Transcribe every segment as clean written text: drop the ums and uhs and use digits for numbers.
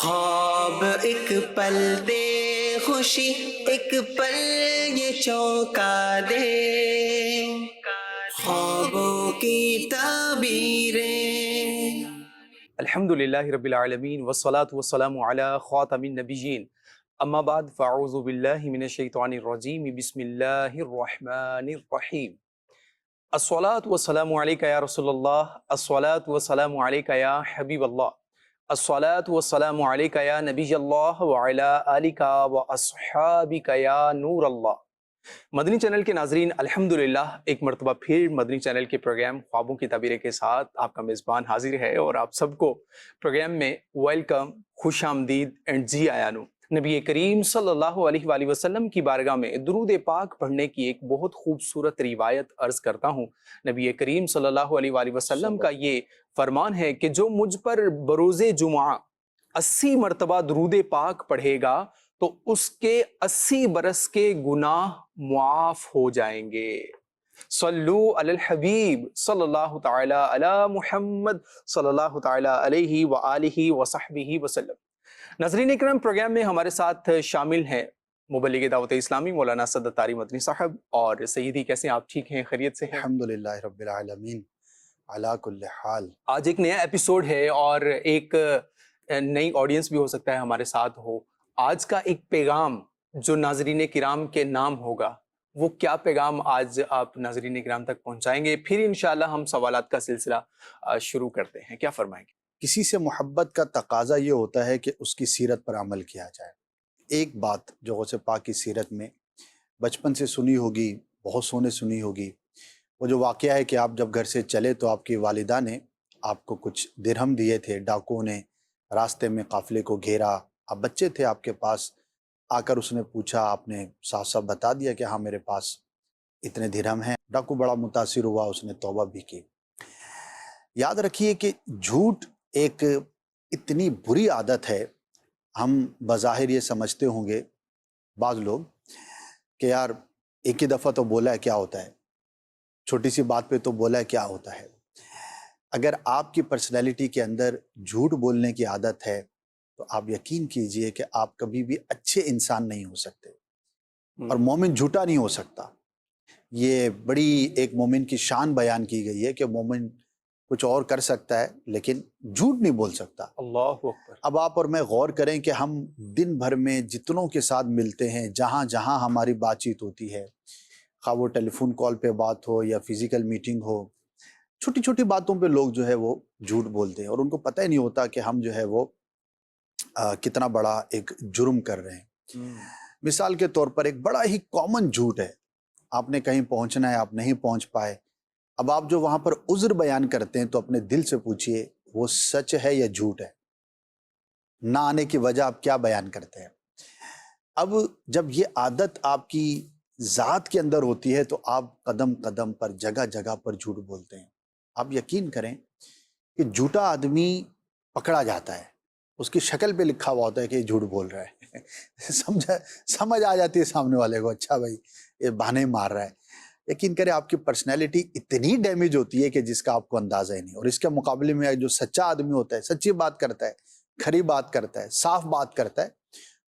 خواب ایک پل دے خوشی ایک پل یہ چونکا دے، خوابوں کی تعبیریں۔ الحمد للہ رب العالمین والصلاة والسلام علی خاتم النبیین، اما بعد فاعوذ باللہ من الشیطان الرجیم، بسم اللہ الرحمن الرحیم۔ الصلاة والسلام علیکہ یا رسول اللہ، الصلاة والسلام علیکہ یا حبیب اللہ، الصلاة والسلام علیکہ یا نبی اللہ وعلی آلکہ واصحابکہ یا نور اللہ۔ مدنی چینل کے ناظرین، الحمدللہ ایک مرتبہ پھر مدنی چینل کے پروگرام خوابوں کی تعبیریں کے ساتھ آپ کا میزبان حاضر ہے، اور آپ سب کو پروگرام میں ویلکم، خوش آمدید اینڈ جی آیا نو۔ نبی کریم صلی اللہ علیہ وآلہ وسلم کی بارگاہ میں درود پاک پڑھنے کی ایک بہت خوبصورت روایت عرض کرتا ہوں۔ نبی کریم صلی اللہ علیہ وآلہ وسلم کا یہ فرمان ہے کہ جو مجھ پر بروز جمعہ 80 مرتبہ درود پاک پڑھے گا تو اس کے 80 برس کے گناہ معاف ہو جائیں گے۔ صلو علی الحبیب صلی اللہ تعالی علی محمد صلی اللہ تعالی علیہ وآلہ وصحبہ وسلم۔ ناظرین اکرام، پروگرام میں ہمارے ساتھ شامل ہیں مبلغ دعوت اسلامی مولانا سعادت طاری مدنی صاحب۔ اور سیدی، کیسے ہیں آپ؟ ٹھیک ہیں؟ خیریت سے ہیں؟ الحمدللہ رب العالمین علی کل حال۔ آج ایک نیا ایپیسوڈ ہے اور ایک نئی آڈینس بھی ہو سکتا ہے ہمارے ساتھ ہو۔ آج کا ایک پیغام جو ناظرین کرام کے نام ہوگا، وہ کیا پیغام آج آپ ناظرین کرام تک پہنچائیں گے؟ پھر انشاءاللہ ہم سوالات کا سلسلہ شروع کرتے ہیں۔ کیا فرمائیں گے؟ کسی سے محبت کا تقاضا یہ ہوتا ہے کہ اس کی سیرت پر عمل کیا جائے۔ ایک بات جو غوث پاک کی سیرت میں بچپن سے سنی ہوگی، بہت سونے سنی ہوگی، وہ جو واقعہ ہے کہ آپ جب گھر سے چلے تو آپ کی والدہ نے آپ کو کچھ درہم دیے تھے، ڈاکوؤں نے راستے میں قافلے کو گھیرا، آپ بچے تھے، آپ کے پاس آ کر اس نے پوچھا، آپ نے صاف صاف بتا دیا کہ ہاں میرے پاس اتنے درہم ہیں۔ ڈاکو بڑا متاثر ہوا، اس نے توبہ بھی کی۔ یاد رکھیے کہ جھوٹ ایک اتنی بری عادت ہے، ہم بظاہر یہ سمجھتے ہوں گے بعض لوگ کہ یار ایک ہی دفعہ تو بولا ہے، کیا ہوتا ہے، چھوٹی سی بات پہ تو بولا ہے، کیا ہوتا ہے۔ اگر آپ کی پرسنالٹی کے اندر جھوٹ بولنے کی عادت ہے تو آپ یقین کیجئے کہ آپ کبھی بھی اچھے انسان نہیں ہو سکتے، اور مومن جھوٹا نہیں ہو سکتا۔ یہ بڑی ایک مومن کی شان بیان کی گئی ہے کہ مومن کچھ اور کر سکتا ہے لیکن جھوٹ نہیں بول سکتا۔ اللہ اکبر۔ اب آپ اور میں غور کریں کہ ہم دن بھر میں جتنوں کے ساتھ ملتے ہیں، جہاں جہاں ہماری بات چیت ہوتی ہے، خواہ وہ ٹیلی فون کال پہ بات ہو یا فزیکل میٹنگ ہو، چھوٹی چھوٹی باتوں پہ لوگ جو ہے وہ جھوٹ بولتے ہیں، اور ان کو پتہ ہی نہیں ہوتا کہ ہم جو ہے وہ کتنا بڑا ایک جرم کر رہے ہیں۔ مثال کے طور پر ایک بڑا ہی کامن جھوٹ ہے، آپ نے کہیں پہنچنا ہے، آپ نہیں پہنچ پائے، اب آپ جو وہاں پر عذر بیان کرتے ہیں تو اپنے دل سے پوچھئے وہ سچ ہے یا جھوٹ ہے؟ نہ آنے کی وجہ آپ کیا بیان کرتے ہیں؟ اب جب یہ عادت آپ کی ذات کے اندر ہوتی ہے تو آپ قدم قدم پر، جگہ جگہ پر جھوٹ بولتے ہیں۔ آپ یقین کریں کہ جھوٹا آدمی پکڑا جاتا ہے، اس کی شکل پہ لکھا ہوا ہوتا ہے کہ یہ جھوٹ بول رہا ہے۔ سمجھ آ جاتی ہے سامنے والے کو، اچھا بھائی یہ بہانے مار رہا ہے۔ یقین کریں آپ کی پرسنالٹی اتنی ڈیمیج ہوتی ہے کہ جس کا آپ کو اندازہ ہی نہیں، اور اس کے مقابلے میں جو سچا آدمی ہوتا ہے، سچی بات کرتا ہے، کھری بات کرتا ہے، صاف بات کرتا ہے،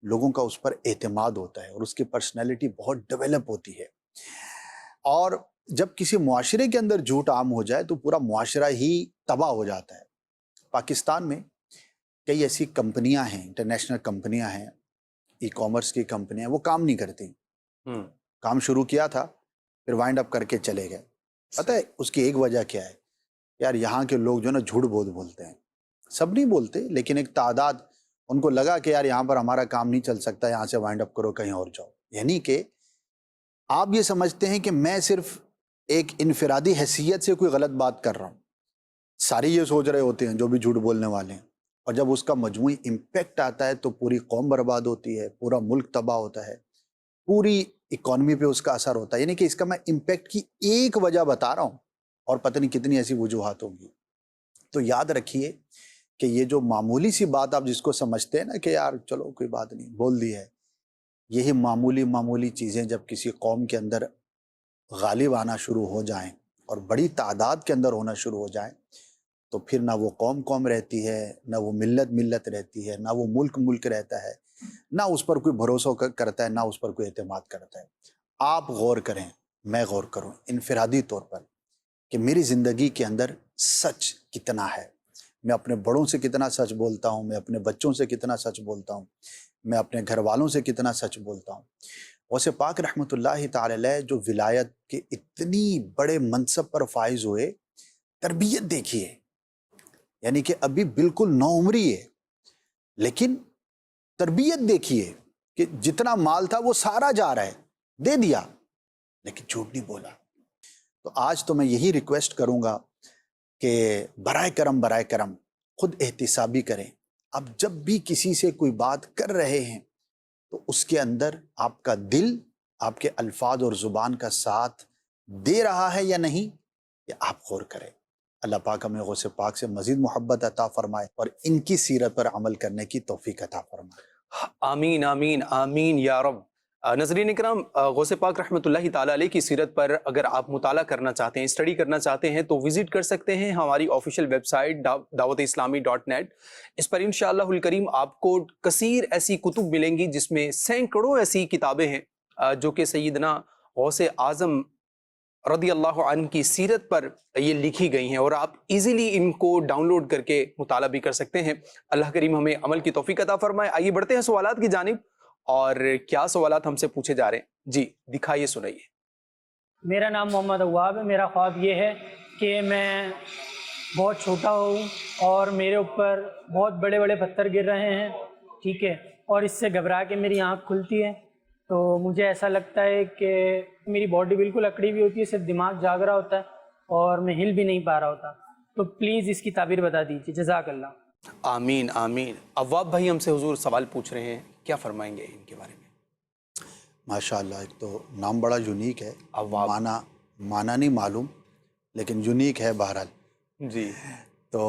لوگوں کا اس پر اعتماد ہوتا ہے اور اس کی پرسنالٹی بہت ڈیولپ ہوتی ہے۔ اور جب کسی معاشرے کے اندر جھوٹ عام ہو جائے تو پورا معاشرہ ہی تباہ ہو جاتا ہے۔ پاکستان میں کئی ایسی کمپنیاں ہیں، انٹرنیشنل کمپنیاں ہیں، ای کامرس کی کمپنیاں، وہ کام نہیں کرتی۔ کام شروع کیا تھا، پھر وائنڈ اپ کر کے چلے گئے۔ پتہ ہے اس کی ایک وجہ کیا ہے؟ یار یہاں کے لوگ جو نا جھوٹ بہت بولتے ہیں، سب نہیں بولتے لیکن ایک تعداد، ان کو لگا کہ یار یہاں پر ہمارا کام نہیں چل سکتا، یہاں سے وائنڈ اپ کرو، کہیں اور جاؤ۔ یعنی کہ آپ یہ سمجھتے ہیں کہ میں صرف ایک انفرادی حیثیت سے کوئی غلط بات کر رہا ہوں، سارے یہ سوچ رہے ہوتے ہیں جو بھی جھوٹ بولنے والے ہیں، اور جب اس کا مجموعی امپیکٹ آتا ہے تو پوری قوم برباد ہوتی ہے، پورا ملک تباہ ہوتا ہے، پوری اکانومی پہ اس کا اثر ہوتا ہے۔ یعنی کہ اس کا میں امپیکٹ کی ایک وجہ بتا رہا ہوں، اور پتہ نہیں کتنی ایسی وجوہات ہوں گی۔ تو یاد رکھیے کہ یہ جو معمولی سی بات آپ جس کو سمجھتے ہیں نا کہ یار چلو کوئی بات نہیں، بول دی ہے، یہی معمولی چیزیں جب کسی قوم کے اندر غالب آنا شروع ہو جائیں اور بڑی تعداد کے اندر ہونا شروع ہو جائیں تو پھر نہ وہ قوم قوم رہتی ہے، نہ وہ ملت ملت رہتی ہے، نہ وہ ملک ملک رہتا ہے، نہ اس پر کوئی بھروسہ کرتا ہے، نہ اس پر کوئی اعتماد کرتا ہے۔ آپ غور کریں، میں غور کروں انفرادی طور پر کہ میری زندگی کے اندر سچ کتنا ہے، میں اپنے بڑوں سے کتنا سچ بولتا ہوں، میں اپنے بچوں سے کتنا سچ بولتا ہوں، میں اپنے گھر والوں سے کتنا سچ بولتا ہوں۔ غوث پاک رحمۃ اللہ تعالی علیہ جو ولایت کے اتنی بڑے منصب پر فائز ہوئے، تربیت دیکھیے، یعنی کہ ابھی بالکل نوعمری ہے، لیکن تربیت دیکھیے کہ جتنا مال تھا وہ سارا جا رہا ہے، دے دیا لیکن جھوٹ نہیں بولا۔ تو آج تو میں یہی ریکویسٹ کروں گا کہ برائے کرم خود احتسابی کریں۔ اب جب بھی کسی سے کوئی بات کر رہے ہیں تو اس کے اندر آپ کا دل آپ کے الفاظ اور زبان کا ساتھ دے رہا ہے یا نہیں، یہ آپ غور کریں۔ اللہ پاک ہمیں غوث پاک سے مزید محبت عطا فرمائے اور ان کی سیرت پر عمل کرنے کی توفیق عطا فرمائے۔ آمین آمین آمین یا رب۔ ناظرین اکرام، غوث پاک رحمۃ اللہ تعالیٰ علیہ کی سیرت پر اگر آپ مطالعہ کرنا چاہتے ہیں، اسٹڈی کرنا چاہتے ہیں تو وزٹ کر سکتے ہیں ہماری آفیشیل ویب سائٹ dawat-islami.net۔ اس پر انشاءاللہ الکریم آپ کو کثیر ایسی کتب ملیں گی جس میں سینکڑوں ایسی کتابیں ہیں جو کہ سیدنا غوث اعظم رضی اللہ عنہ کی سیرت پر یہ لکھی گئی ہیں، اور آپ ایزیلی ان کو ڈاؤن لوڈ کر کے مطالعہ بھی کر سکتے ہیں۔ اللہ کریم ہمیں عمل کی توفیق عطا فرمائے۔ آئیے بڑھتے ہیں سوالات کی جانب، اور کیا سوالات ہم سے پوچھے جا رہے ہیں، جی دکھائیے سنائیے۔ میرا نام محمد اواب ہے۔ میرا خواب یہ ہے کہ میں بہت چھوٹا ہوں اور میرے اوپر بہت بڑے بڑے پتھر گر رہے ہیں، ٹھیک ہے، اور اس سے گھبرا کے میری آنکھ کھلتی ہے، تو مجھے ایسا لگتا ہے کہ میری باڈی بالکل اکڑی ہوئی ہوتی ہے، صرف دماغ جاگ رہا ہوتا ہے اور میں ہل بھی نہیں پا رہا ہوتا۔ تو پلیز اس کی تعبیر بتا دیجیے، جزاک اللہ۔ آمین آمین۔ اواب بھائی ہم سے حضور سوال پوچھ رہے ہیں، کیا فرمائیں گے ان کے بارے میں؟ ماشاءاللہ، ایک تو نام بڑا یونیک ہے، اواب۔ معنی نہیں معلوم لیکن یونیک ہے بہرحال۔ جی تو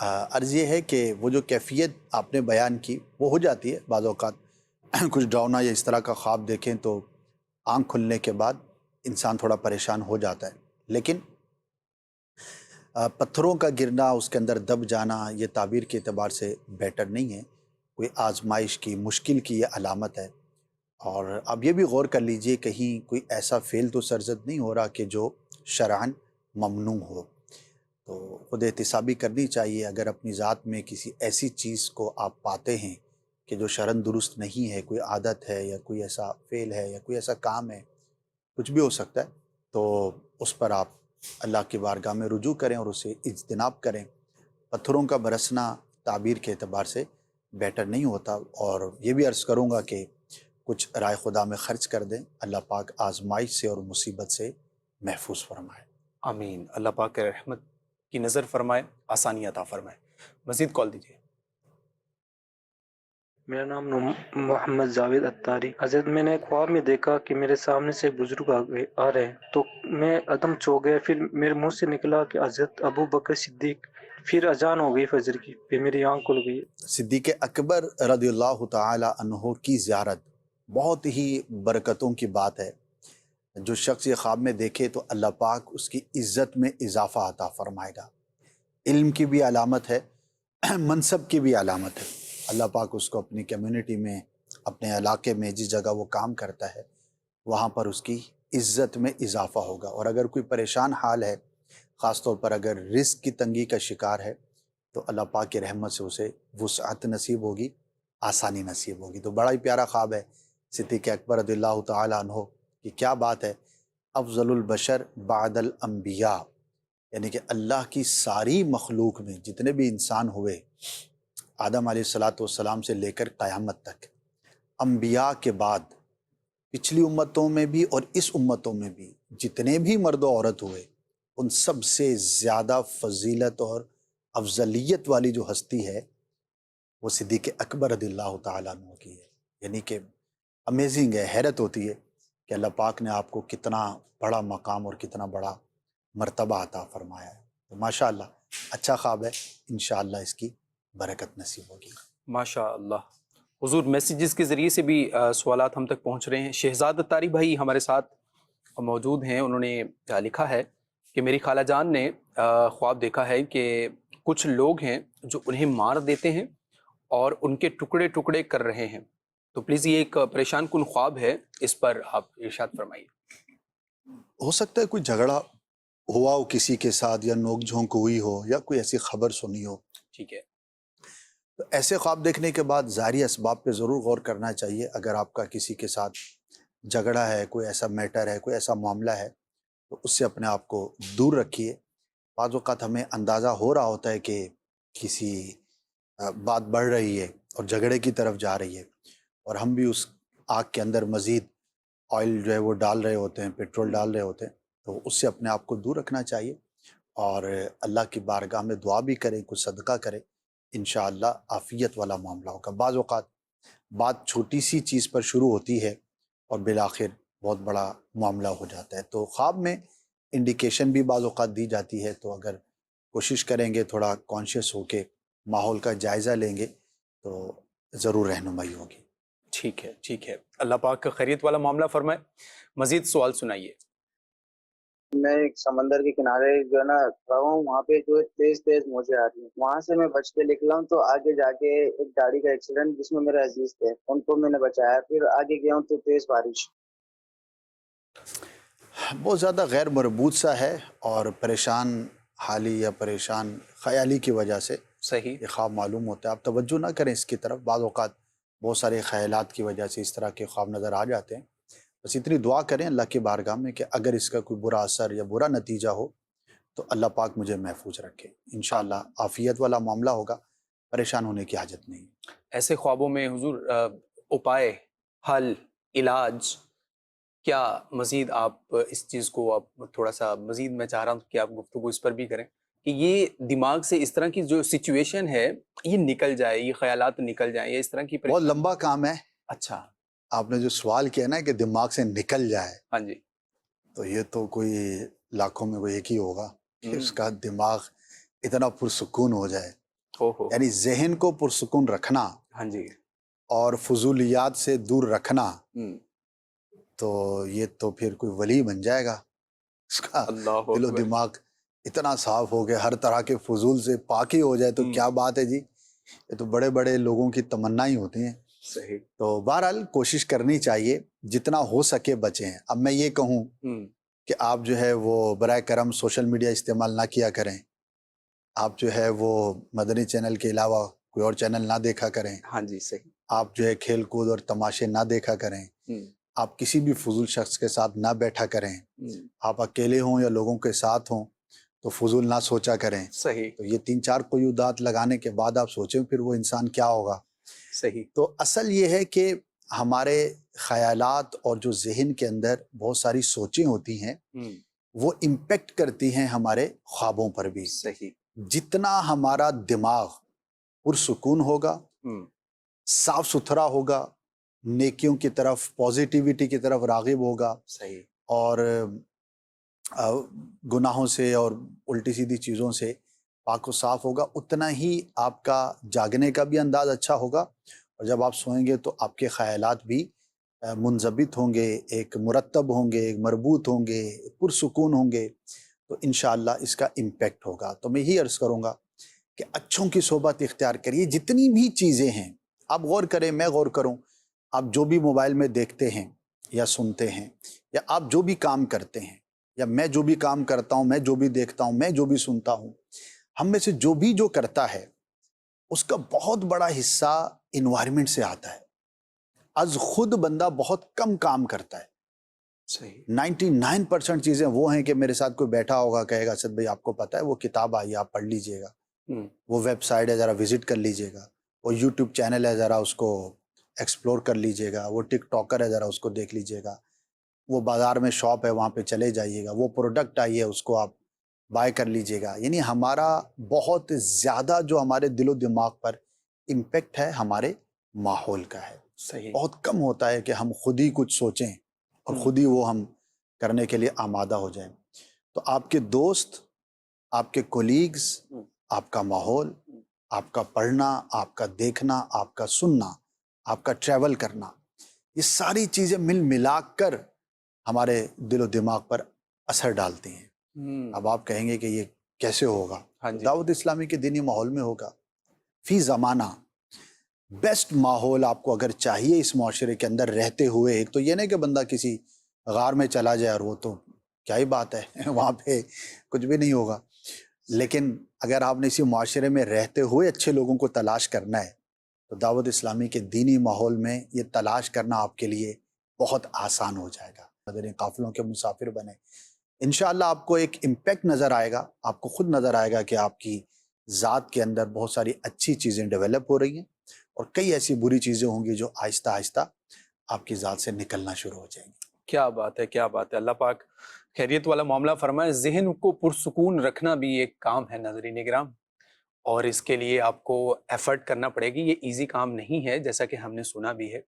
عرض یہ ہے کہ وہ جو کیفیت آپ نے بیان کی وہ ہو جاتی ہے بعض اوقات، کچھ ڈراؤنا یا اس طرح کا خواب دیکھیں تو آنکھ کھلنے کے بعد انسان تھوڑا پریشان ہو جاتا ہے، لیکن پتھروں کا گرنا، اس کے اندر دب جانا، یہ تعبیر کے اعتبار سے بیٹر نہیں ہے، کوئی آزمائش کی، مشکل کی یہ علامت ہے۔ اور اب یہ بھی غور کر لیجئے کہیں کوئی ایسا فعل تو سرزد نہیں ہو رہا کہ جو شرعاً ممنوع ہو، تو خود احتسابی کرنی چاہیے۔ اگر اپنی ذات میں کسی ایسی چیز کو آپ پاتے ہیں کہ جو شرعاً درست نہیں ہے، کوئی عادت ہے یا کوئی ایسا فعل ہے یا کوئی ایسا کام ہے، کچھ بھی ہو سکتا ہے، تو اس پر آپ اللہ کی بارگاہ میں رجوع کریں اور اسے اجتناب کریں۔ پتھروں کا برسنا تعبیر کے اعتبار سے بیٹر نہیں ہوتا، اور یہ بھی عرض کروں گا کہ کچھ رائے خدا میں خرچ کر دیں، اللہ پاک آزمائش سے اور مصیبت سے محفوظ فرمائے۔ آمین۔ اللہ پاک کے رحمت کی نظر فرمائے، آسانی عطا فرمائے۔ مزید کال دیجیے۔ میرا نام محمد جاوید اتاری۔ حضرت میں نے خواب میں دیکھا کہ میرے سامنے سے بزرگ آ رہے ہیں، تو میں عدم چو گیا، پھر میرے منہ سے نکلا کہ حضرت ابو بکر صدیق، پھر اذان ہو گئی فجر کی، پھر میری آنکھ کھل گئی۔ صدیق اکبر رضی اللہ تعالی عنہ کی زیارت بہت ہی برکتوں کی بات ہے۔ جو شخص یہ خواب میں دیکھے تو اللہ پاک اس کی عزت میں اضافہ عطا فرمائے گا۔ علم کی بھی علامت ہے، منصب کی بھی علامت ہے۔ اللہ پاک اس کو اپنی کمیونٹی میں، اپنے علاقے میں، جس جگہ وہ کام کرتا ہے، وہاں پر اس کی عزت میں اضافہ ہوگا۔ اور اگر کوئی پریشان حال ہے، خاص طور پر اگر رزق کی تنگی کا شکار ہے، تو اللہ پاک کی رحمت سے اسے وسعت نصیب ہوگی، آسانی نصیب ہوگی۔ تو بڑا ہی پیارا خواب ہے صدیق اکبر رضی اللہ تعالی عنہ کی۔ کیا بات ہے، افضل البشر بعد الانبیاء، یعنی کہ اللہ کی ساری مخلوق میں جتنے بھی انسان ہوئے، آدم علیہ السلام سے لے کر قیامت تک، انبیاء کے بعد پچھلی امتوں میں بھی اور اس امتوں میں بھی جتنے بھی مرد و عورت ہوئے، ان سب سے زیادہ فضیلت اور افضلیت والی جو ہستی ہے وہ صدیق اکبر رضی اللہ تعالیٰ عنہ کی ہے۔ یعنی کہ امیزنگ ہے، حیرت ہوتی ہے کہ اللہ پاک نے آپ کو کتنا بڑا مقام اور کتنا بڑا مرتبہ عطا فرمایا ہے۔ تو ماشاءاللہ اچھا خواب ہے، انشاءاللہ اس کی برکت نصیب ہوگی۔ ماشاءاللہ۔ حضور میسیجز کے ذریعے سے بھی سوالات ہم تک پہنچ رہے ہیں۔ شہزاد اتاری بھائی ہمارے ساتھ موجود ہیں، انہوں نے لکھا ہے کہ میری خالہ جان نے خواب دیکھا ہے کہ کچھ لوگ ہیں جو انہیں مار دیتے ہیں اور ان کے ٹکڑے ٹکڑے کر رہے ہیں. تو پلیز یہ ایک پریشان کن خواب ہے، اس پر آپ ارشاد فرمائیے. ہو سکتا ہے کوئی جھگڑا ہوا ہو کسی کے ساتھ، یا نوک جھونک ہوئی ہو، یا کوئی ایسی خبر سنی ہو. ٹھیک ہے. تو ایسے خواب دیکھنے کے بعد ظاہری اسباب پہ ضرور غور کرنا چاہیے. اگر آپ کا کسی کے ساتھ جھگڑا ہے، کوئی ایسا میٹر ہے، کوئی ایسا معاملہ ہے، تو اس سے اپنے آپ کو دور رکھیے. بعض اوقات ہمیں اندازہ ہو رہا ہوتا ہے کہ کسی بات بڑھ رہی ہے اور جھگڑے کی طرف جا رہی ہے، اور ہم بھی اس آگ کے اندر مزید آئل جو ہے وہ ڈال رہے ہوتے ہیں، پیٹرول ڈال رہے ہوتے ہیں. تو اس سے اپنے آپ کو دور رکھنا چاہیے، اور اللہ کی بارگاہ میں دعا بھی کریں، کچھ صدقہ کریں. انشاءاللہ عافیت والا معاملہ ہوگا. بعض اوقات بات چھوٹی سی چیز پر شروع ہوتی ہے اور بالآخر بہت بڑا معاملہ ہو جاتا ہے. تو خواب میں انڈیکیشن بھی بعض اوقات دی جاتی ہے. تو اگر کوشش کریں گے، تھوڑا کانشیس ہو کے ماحول کا جائزہ لیں گے، تو ضرور رہنمائی ہوگی. ٹھیک ہے، ٹھیک ہے. اللہ پاک خیریت والا معاملہ فرمائے. مزید سوال سنائیے. میں ایک سمندر کے کنارے جو ہے نا کھڑا ہوں، وہاں پہ جو ہے تیز تیز موجیں آ رہی ہیں. وہاں سے میں بچ کے نکلا ہوں، تو آگے جا کے ایک گاڑی کا ایکسیڈنٹ جس میں میرے عزیز تھے، ان کو میں نے بچایا. پھر آگے گیا ہوں تو تیز بارش. بہت زیادہ غیر مربوط سا ہے، اور پریشان حالی یا پریشان خیالی کی وجہ سے صحیح. یہ خواب معلوم ہوتا ہے. آپ توجہ نہ کریں اس کی طرف. بعض اوقات بہت سارے خیالات کی وجہ سے اس طرح کے خواب نظر آ جاتے ہیں. بس اتنی دعا کریں اللہ کی بارگاہ میں کہ اگر اس کا کوئی برا اثر یا برا نتیجہ ہو تو اللہ پاک مجھے محفوظ رکھے. انشاءاللہ عافیت والا معاملہ ہوگا، پریشان ہونے کی حاجت نہیں. ایسے خوابوں میں حضور اپائے، حل، علاج کیا مزید آپ اس چیز کو آپ تھوڑا سا مزید، میں چاہ رہا ہوں کہ آپ گفتگو اس پر بھی کریں کہ یہ دماغ سے اس طرح کی جو سچویشن ہے یہ نکل جائے، یہ خیالات نکل جائیں، یا اس طرح کی بہت لمبا کام ہے. اچھا. آپ نے جو سوال کیا نا کہ دماغ سے نکل جائے، ہاں جی. تو یہ تو کوئی لاکھوں میں کوئی ایک ہی ہوگا کہ اس کا دماغ اتنا پرسکون ہو جائے. یعنی ذہن کو پرسکون رکھنا ہاں جی. اور فضولیات سے دور رکھنا، ہم. تو یہ تو پھر کوئی ولی بن جائے گا. اس کا اللہ دل و اکبر. دماغ اتنا صاف ہو گیا، ہر طرح کے فضول سے پاکی ہو جائے، تو کیا بات ہے جی. یہ تو بڑے بڑے لوگوں کی تمنا ہی ہوتی ہیں. صحیح. تو بہرحال کوشش کرنی چاہیے جتنا ہو سکے بچیں. اب میں یہ کہوں کہ آپ جو ہے وہ برائے کرم سوشل میڈیا استعمال نہ کیا کریں، آپ جو ہے وہ مدنی چینل کے علاوہ کوئی اور چینل نہ دیکھا کریں، ہاں جی. صحیح. آپ جو ہے کھیل کود اور تماشے نہ دیکھا کریں، آپ کسی بھی فضول شخص کے ساتھ نہ بیٹھا کریں، آپ اکیلے ہوں یا لوگوں کے ساتھ ہوں تو فضول نہ سوچا کریں. صحیح. تو یہ 3-4 قیودات لگانے کے بعد آپ سوچیں پھر وہ انسان کیا ہوگا. صحیح. تو اصل یہ ہے کہ ہمارے خیالات اور جو ذہن کے اندر بہت ساری سوچیں ہوتی ہیں وہ امپیکٹ کرتی ہیں ہمارے خوابوں پر بھی. صحیح. جتنا ہمارا دماغ پرسکون ہوگا، صاف ستھرا ہوگا، نیکیوں کی طرف، پازیٹیوٹی کی طرف راغب ہوگا، صحیح. اور گناہوں سے اور الٹی سیدھی چیزوں سے پاک و صاف ہوگا، اتنا ہی آپ کا جاگنے کا بھی انداز اچھا ہوگا. اور جب آپ سوئیں گے تو آپ کے خیالات بھی منضبط ہوں گے، ایک مرتب ہوں گے، ایک مربوط ہوں گے، پرسکون ہوں گے. تو انشاءاللہ اس کا امپیکٹ ہوگا. تو میں یہی عرض کروں گا کہ اچھوں کی صحبت اختیار کریے. جتنی بھی چیزیں ہیں آپ غور کریں، میں غور کروں، آپ جو بھی موبائل میں دیکھتے ہیں یا سنتے ہیں، یا آپ جو بھی کام کرتے ہیں، یا میں جو بھی کام کرتا ہوں، میں جو بھی دیکھتا ہوں، میں جو بھی سنتا ہوں، ہم میں سے جو بھی جو کرتا ہے اس کا بہت بڑا حصہ انوائرمنٹ سے آتا ہے. از خود بندہ بہت کم کام کرتا ہے. صحیح. 99% چیزیں وہ ہیں کہ میرے ساتھ کوئی بیٹھا ہوگا کہے گا اسد بھائی آپ کو پتہ ہے وہ کتاب آئی آپ پڑھ لیجئے گا، وہ ویب سائٹ ہے ذرا وزٹ کر لیجئے گا، وہ یوٹیوب چینل ہے ذرا اس کو ایکسپلور کر لیجئے گا، وہ ٹک ٹاکر ہے ذرا اس کو دیکھ لیجئے گا، وہ بازار میں شاپ ہے وہاں پہ چلے جائیے گا، وہ پروڈکٹ آئی ہے اس کو آپ بائی کر لیجئے گا. یعنی ہمارا بہت زیادہ جو ہمارے دل و دماغ پر امپیکٹ ہے ہمارے ماحول کا ہے. صحیح. بہت کم ہوتا ہے کہ ہم خود ہی کچھ سوچیں اور خود ہی وہ ہم کرنے کے لیے آمادہ ہو جائیں. تو آپ کے دوست، آپ کے کولیگز، آپ کا ماحول، آپ کا پڑھنا، آپ کا دیکھنا، آپ کا سننا، آپ کا ٹریول کرنا، یہ ساری چیزیں مل ملا کر ہمارے دل و دماغ پر اثر ڈالتی ہیں. اب آپ کہیں گے کہ یہ کیسے ہوگا؟ ہاں جی، دعوت اسلامی کے دینی ماحول میں ہوگا. فی زمانہ بیسٹ ماحول آپ کو اگر چاہیے اس معاشرے کے اندر رہتے ہوئے، ایک تو یہ نہیں کہ بندہ کسی غار میں چلا جائے اور وہ تو کیا ہی بات ہے وہاں پہ کچھ بھی نہیں ہوگا، لیکن اگر آپ نے اسی معاشرے میں رہتے ہوئے اچھے لوگوں کو تلاش کرنا ہے تو دعوت اسلامی کے دینی ماحول میں یہ تلاش کرنا آپ کے لیے بہت آسان ہو جائے گا. اگر ان قافلوں کے مسافر بنے انشاءاللہ آپ کو ایک امپیکٹ نظر آئے گا، آپ کو خود نظر آئے گا کہ آپ کی ذات کے اندر بہت ساری اچھی چیزیں ڈیولپ ہو رہی ہیں اور کئی ایسی بری چیزیں ہوں گی جو آہستہ آہستہ آپ کی ذات سے نکلنا شروع ہو جائیں گی. کیا بات ہے، کیا بات ہے. اللہ پاک خیریت والا معاملہ فرمائے. ذہن کو پرسکون رکھنا بھی ایک کام ہے ناظرین اکرام، اور اس کے لیے آپ کو ایفرٹ کرنا پڑے گی. یہ ایزی کام نہیں ہے جیسا کہ ہم نے سنا بھی ہے.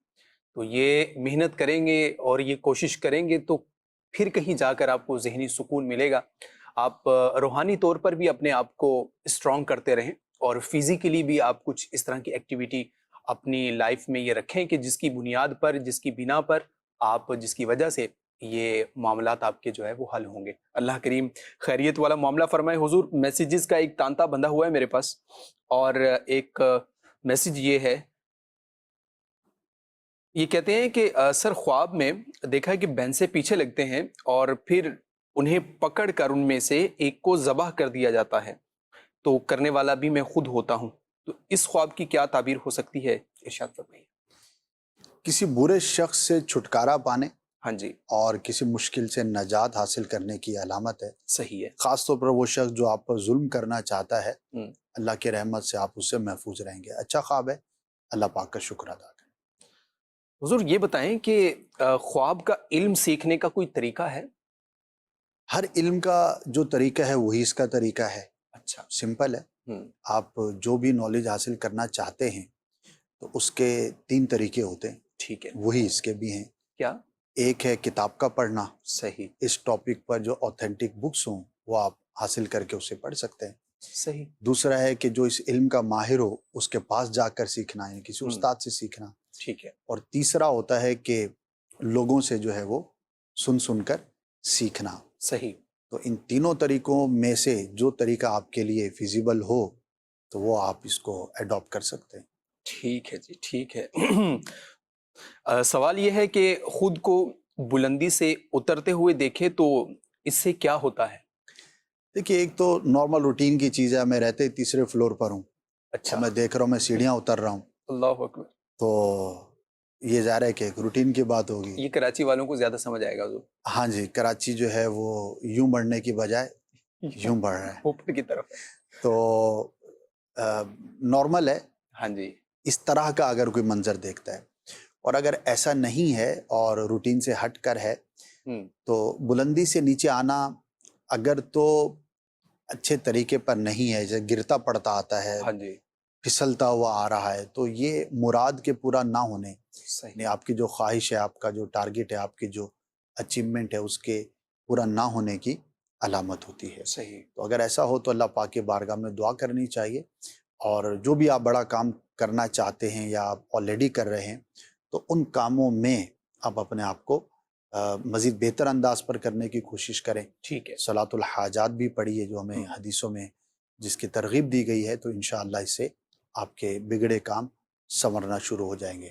تو یہ محنت کریں گے اور یہ کوشش کریں گے تو پھر کہیں جا کر آپ کو ذہنی سکون ملے گا. آپ روحانی طور پر بھی اپنے آپ کو اسٹرانگ کرتے رہیں اور فزیکلی بھی آپ کچھ اس طرح کی ایکٹیویٹی اپنی لائف میں یہ رکھیں کہ جس کی بنیاد پر، جس کی بنا پر آپ، جس کی وجہ سے یہ معاملات آپ کے جو ہے وہ حل ہوں گے. اللہ کریم خیریت والا معاملہ فرمائے. حضور میسیجز کا ایک تانتا بندھا ہوا ہے میرے پاس، اور ایک میسیج یہ ہے، یہ کہتے ہیں کہ سر خواب میں دیکھا ہے کہ بھینسیں پیچھے لگتے ہیں اور پھر انہیں پکڑ کر ان میں سے ایک کو ذبح کر دیا جاتا ہے، تو کرنے والا بھی میں خود ہوتا ہوں. تو اس خواب کی کیا تعبیر ہو سکتی ہے؟ ارشاد فرمائیے. کسی برے شخص سے چھٹکارا پانے ہاں جی، اور کسی مشکل سے نجات حاصل کرنے کی علامت ہے. صحیح ہے. خاص طور پر وہ شخص جو آپ پر ظلم کرنا چاہتا ہے، ہم، اللہ کی رحمت سے آپ اس سے محفوظ رہیں گے. اچھا خواب ہے، اللہ پاک کا شکر ادا کریں. حضور یہ بتائیں کہ خواب کا علم سیکھنے کا کوئی طریقہ ہے؟ ہر علم کا جو طریقہ ہے وہی اس کا طریقہ ہے. اچھا. سمپل ہے. ہم، آپ جو بھی نالج حاصل کرنا چاہتے ہیں تو اس کے 3 طریقے ہوتے ہیں، ٹھیک ہے. وہی اس کے بھی ہیں. کیا؟ ایک ہے کتاب کا پڑھنا، صحیح. اس ٹاپک پر جو اوتھینٹک بکس ہوں وہ آپ حاصل کر کے اسے پڑھ سکتے ہیں. صحیح. دوسرا ہے کہ جو اس علم کا ماہر ہو اس کے پاس جا کر سیکھنا، یعنی کسی ہم، استاد سے سیکھنا. ٹھیک ہے. اور تیسرا ہوتا ہے کہ لوگوں سے جو ہے وہ سن کر سیکھنا. صحیح. تو ان تینوں طریقوں میں سے جو طریقہ آپ کے لیے فیزیبل ہو تو وہ آپ اس کو ایڈاپٹ کر سکتے ہیں. ٹھیک ہے جی، ٹھیک ہے. سوال یہ ہے کہ خود کو بلندی سے اترتے ہوئے دیکھے تو اس سے کیا ہوتا ہے؟ دیکھیے ایک تو نارمل روٹین کی چیز ہے، میں رہتے 3 فلور پر ہوں اچھا. اور میں دیکھ رہا ہوں میں سیڑھیاں اتر رہا ہوں، اللہ اکبر. تو یہ ظاہر ہے کہ ایک روٹین کی بات ہوگی. یہ کراچی والوں کو زیادہ سمجھ آئے گا حضور. ہاں جی، کراچی جو ہے وہ یوں بڑھنے کی بجائے یوں بڑھ رہا ہے، اوپر کی طرف ہے. تو نارمل ہے. ہاں جی. اس طرح کا اگر کوئی منظر دیکھتا ہے، اور اگر ایسا نہیں ہے اور روٹین سے ہٹ کر ہے ہم، تو بلندی سے نیچے آنا اگر تو اچھے طریقے پر نہیں ہے، جیسے گرتا پڑتا آتا ہے، ہاں جی. پھسلتا ہوا آ رہا ہے، تو یہ مراد کے پورا نہ ہونے، صحیح. یعنی آپ کی جو خواہش ہے، آپ کا جو ٹارگٹ ہے، آپ کی جو اچیومنٹ ہے اس کے پورا نہ ہونے کی علامت ہوتی ہے. صحیح. تو اگر ایسا ہو تو اللہ پاک کے بارگاہ میں دعا کرنی چاہیے، اور جو بھی آپ بڑا کام کرنا چاہتے ہیں یا آپ آلریڈی کر رہے ہیں تو ان کاموں میں آپ اپنے آپ کو مزید بہتر انداز پر کرنے کی کوشش کریں. ٹھیک ہے. صلاۃ الحاجات بھی پڑھیے جو ہمیں حدیثوں میں جس کی ترغیب دی گئی ہے، تو انشاءاللہ اس سے آپ کے بگڑے کام سنورنا شروع ہو جائیں گے.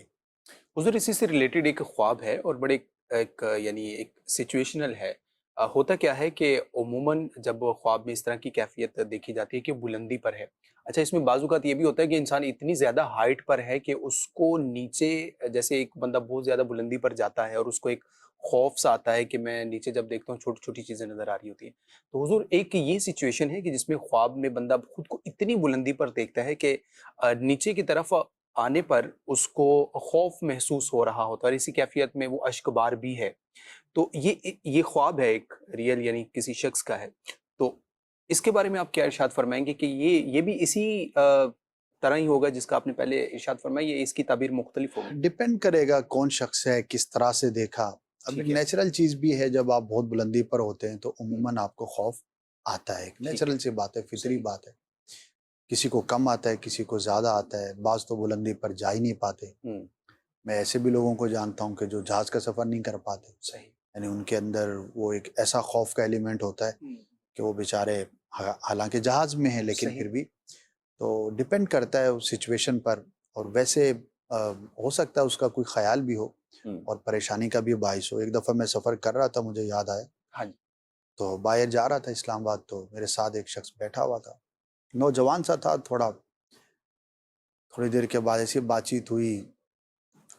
حضور اسی سے ریلیٹڈ ایک خواب ہے اور بڑے ایک یعنی ایک سچویشنل ہے. ہوتا کیا ہے کہ عموماً جب خواب میں اس طرح کی کیفیت دیکھی جاتی ہے کہ بلندی پر ہے، اچھا اس میں بعض اوقات یہ بھی ہوتا ہے کہ انسان اتنی زیادہ ہائٹ پر ہے کہ اس کو نیچے، جیسے ایک بندہ بہت زیادہ بلندی پر جاتا ہے اور اس کو ایک خوف سا آتا ہے کہ میں نیچے جب دیکھتا ہوں چھوٹی چھوٹی چیزیں نظر آ رہی ہوتی ہیں. تو حضور ایک یہ سچویشن ہے کہ جس میں خواب میں بندہ خود کو اتنی بلندی پر دیکھتا ہے کہ نیچے کی طرف آنے پر اس کو خوف محسوس ہو رہا ہوتا ہے، اور اسی کیفیت میں وہ اشک بار بھی ہے. تو یہ خواب ہے ایک ریئل، یعنی کسی شخص کا ہے. تو اس کے بارے میں آپ کیا ارشاد فرمائیں گے کہ یہ بھی اسی طرح ہی ہوگا جس کا آپ نے پہلے ارشاد فرمایا، یہ اس کی تعبیر مختلف ہوگی؟ ڈپینڈ کرے گا کون شخص ہے، کس طرح سے دیکھا. اب ٹھیک ایک ہے. نیچرل چیز بھی ہے، جب آپ بہت بلندی پر ہوتے ہیں تو عموماً آپ کو خوف آتا ہے، ایک ٹھیک ہے. نیچرل سی بات ہے، فطری صحیح. بات ہے. کسی کو کم آتا ہے، کسی کو زیادہ آتا ہے، بعض تو بلندی پر جا ہی نہیں پاتے. ہم، میں ایسے بھی لوگوں کو جانتا ہوں کہ جو جہاز کا سفر نہیں کر پاتے، صحیح. یعنی ان کے اندر وہ ایک ایسا خوف کا ایلیمنٹ ہوتا ہے ہم، کہ وہ بیچارے حالانکہ جہاز میں ہیں لیکن صحیح۔ پھر بھی تو ڈپینڈ کرتا ہے اس سچویشن پر، اور ویسے ہو سکتا ہے اس کا کوئی خیال بھی ہو اور پریشانی کا بھی باعث ہو۔ ایک دفعہ میں سفر کر رہا تھا، مجھے یاد آیا، ہاں جی۔ تو باہر جا رہا تھا اسلام آباد، تو میرے ساتھ ایک شخص بیٹھا ہوا تھا، نوجوان سا تھا، تھوڑی دیر کے بعد ایسی بات چیت ہوئی،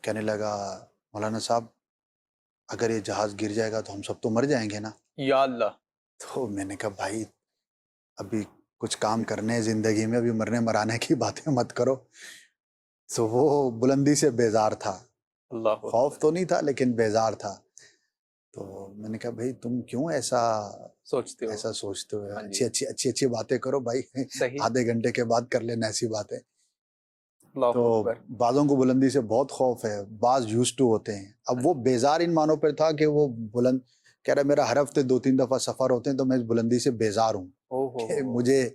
کہنے لگا مولانا صاحب اگر یہ جہاز گر جائے گا تو ہم سب تو مر جائیں گے نا۔ یا اللہ۔ تو میں نے کہا بھائی ابھی کچھ کام کرنے ہیں زندگی میں، ابھی مرنے مرانے کی باتیں مت کرو۔ تو وہ بلندی سے بیزار تھا، اللہ خوف تو نہیں تھا لیکن بیزار تھا۔ تو میں نے کہا بھائی تم کیوں ایسا سوچتے ہو؟ سوچتے ہو؟ ہاں جی۔ اچھی باتیں کرو بھائی، صحیح۔ آدھے گھنٹے کے بعد کر لینا ایسی باتیں۔ اللہ تو اکبر۔ بعضوں کو بلندی سے بہت خوف ہے، بعض یوز ٹو ہوتے ہیں۔ اب وہ بیزار ان معنوں پر تھا کہ وہ بلند کہہ رہا میرا ہر ہفتے 2-3 دفعہ سفر ہوتے ہیں تو میں اس بلندی سے بیزار ہوں کہ مجھے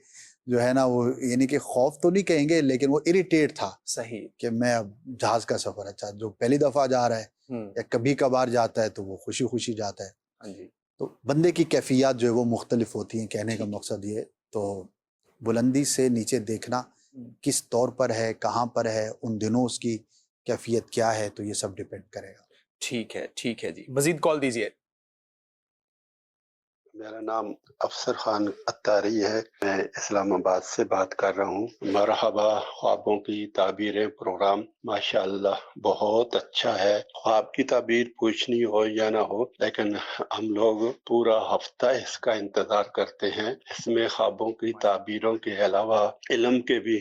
جو ہے نا وہ یعنی کہ خوف تو نہیں کہیں گے لیکن وہ اریٹیٹ تھا صحیح۔ کہ میں اب جہاز کا سفر، اچھا جو پہلی دفعہ جا رہا ہے یا کبھی کبھار جاتا ہے تو وہ خوشی خوشی جاتا ہے۔ ہاں جی۔ تو بندے کی کیفیات جو ہے وہ مختلف ہوتی ہیں، کہنے کا مقصد یہ ہے۔ تو بلندی سے نیچے دیکھنا کس طور پر ہے، کہاں پر ہے، ان دنوں اس کی کیفیت کیا ہے، تو یہ سب ڈیپینڈ کرے گا۔ ٹھیک ہے، ٹھیک ہے جی، مزید کال دیجیے۔ میرا نام افسر خان اتاری ہے، میں اسلام آباد سے بات کر رہا ہوں۔ مرحبا، خوابوں کی تعبیریں پروگرام ماشاءاللہ بہت اچھا ہے۔ خواب کی تعبیر پوچھنی ہو یا نہ ہو لیکن ہم لوگ پورا ہفتہ اس کا انتظار کرتے ہیں۔ اس میں خوابوں کی تعبیروں کے علاوہ علم کے بھی